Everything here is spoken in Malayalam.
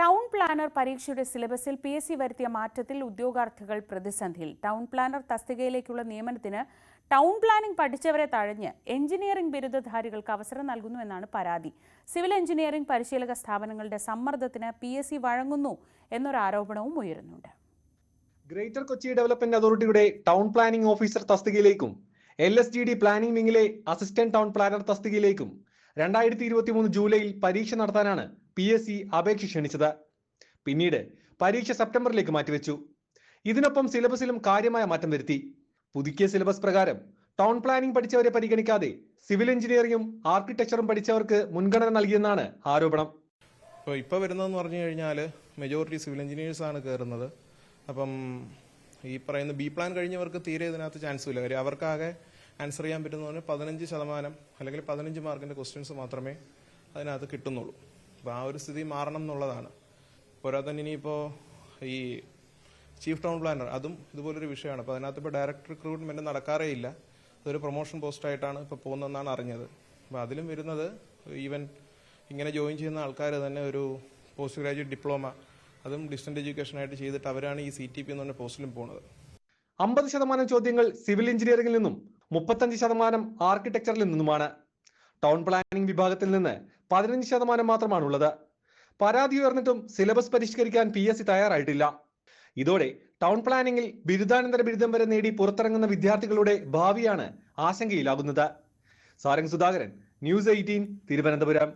ടൗൺ പ്ലാനർ പരീക്ഷയുടെ സിലബസിൽ PSC വരുത്തിയ മാറ്റത്തിൽ ഉദ്യോഗാർത്ഥികൾ പ്രതിസന്ധിയിൽ. ടൗൺ പ്ലാനർ തസ്തികയിലേക്കുള്ള നിയമനത്തിന് ടൗൺ പ്ലാനിംഗ് പഠിച്ചവരെ തഴഞ്ഞ് എഞ്ചിനീയറിംഗ് ബിരുദധാരികൾക്ക് അവസരം നൽകുന്നുവെന്നാണ് പരാതി. സിവിൽ എഞ്ചിനീയറിംഗ് പരിശീലക സ്ഥാപനങ്ങളുടെ സമ്മർദ്ദത്തിന് PSC വഴങ്ങുന്നു എന്നൊരു ആരോപണവും ഉയരുന്നുണ്ട്. ഗ്രേറ്റർ കൊച്ചി ഡെവലപ്മെന്റ് അതോറിറ്റിയുടെ ടൗൺ പ്ലാനിംഗ് ഓഫീസർ തസ്തികയിലേക്കും LSGD പ്ലാനിംഗ് വിംഗിലെ അസിസ്റ്റന്റ് ടൗൺ പ്ലാനർ തസ്തികയിലേക്കും 2023 ജൂലൈയിൽ പരീക്ഷ നടത്താനാണ് PSC അപേക്ഷ ക്ഷണിച്ചത്. പിന്നീട് പരീക്ഷ സെപ്റ്റംബറിലേക്ക് മാറ്റിവെച്ചു. ഇതിനൊപ്പം സിലബസിലും കാര്യമായ മാറ്റം വരുത്തി. പുതുക്കിയ സിലബസ് പ്രകാരം ടൗൺ പ്ലാനിംഗ് പഠിച്ചവരെ പരിഗണിക്കാതെ സിവിൽ എഞ്ചിനീയറിംഗും ആർക്കിടെക്ചറും പഠിച്ചവർക്ക് മുൻഗണന നൽകിയെന്നാണ് ആരോപണം. ഇപ്പോൾ വരുന്നതെന്ന് പറഞ്ഞു കഴിഞ്ഞാൽ മെജോറിറ്റി സിവിൽ എഞ്ചിനീയേഴ്സ് ആണ് കയറുന്നത്. അപ്പം ഈ പറയുന്ന B പ്ലാൻ കഴിഞ്ഞവർക്ക് തീരെ ഇതിനകത്ത് ചാൻസ് ഇല്ല. കാര്യം അവർക്കാകെ ആൻസർ ചെയ്യാൻ പറ്റുന്നതിന് 15% അല്ലെങ്കിൽ 15 മാർക്കിന്റെ ക്വസ്റ്റ്യൻസ് മാത്രമേ അതിനകത്ത് കിട്ടുന്നുള്ളൂ. അപ്പോൾ ആ ഒരു സ്ഥിതി മാറണം എന്നുള്ളതാണ്. പോരാതെ തന്നെ ഇനിയിപ്പോൾ ഈ ചീഫ് ടൗൺ പ്ലാനർ അതും ഇതുപോലൊരു വിഷയമാണ്. അപ്പോൾ അതിനകത്ത് ഇപ്പോൾ ഡയറക്റ്റ് റിക്രൂട്ട്മെന്റ് നടക്കാറേ ഇല്ല. അതൊരു പ്രൊമോഷൻ പോസ്റ്റായിട്ടാണ് ഇപ്പോൾ പോകുന്നതെന്നാണ് അറിഞ്ഞത്. അപ്പോൾ അതിലും വരുന്നത് ഈവൻ ഇങ്ങനെ ജോയിൻ ചെയ്യുന്ന ആൾക്കാർ തന്നെ ഒരു പോസ്റ്റ് ഗ്രാജുവേറ്റ് ഡിപ്ലോമ അതും ഡിസ്റ്റന്റ് എഡ്യൂക്കേഷനായിട്ട് ചെയ്തിട്ട് അവരാണ് ഈ CTP എന്ന് പറഞ്ഞ പോസ്റ്റിലും പോകുന്നത്. 50% ചോദ്യങ്ങൾ സിവിൽ എഞ്ചിനീയറിംഗിൽ നിന്നും 35% ആർക്കിടെക്ചറിൽ നിന്നുമാണ്. ടൗൺ പ്ലാനിംഗ് വിഭാഗത്തിൽ നിന്ന് 15% മാത്രമാണുള്ളത്. പരാതി ഉയർന്നിട്ടും സിലബസ് പരിഷ്കരിക്കാൻ PSC തയ്യാറായിട്ടില്ല. ഇതോടെ ടൗൺ പ്ലാനിംഗിൽ ബിരുദാനന്തര ബിരുദം വരെ നേടി പുറത്തിറങ്ങുന്ന വിദ്യാർത്ഥികളുടെ ഭാവിയാണ് ആശങ്കയിലാകുന്നത്. സാരംഗ് സുധാകരൻ, News 18, തിരുവനന്തപുരം.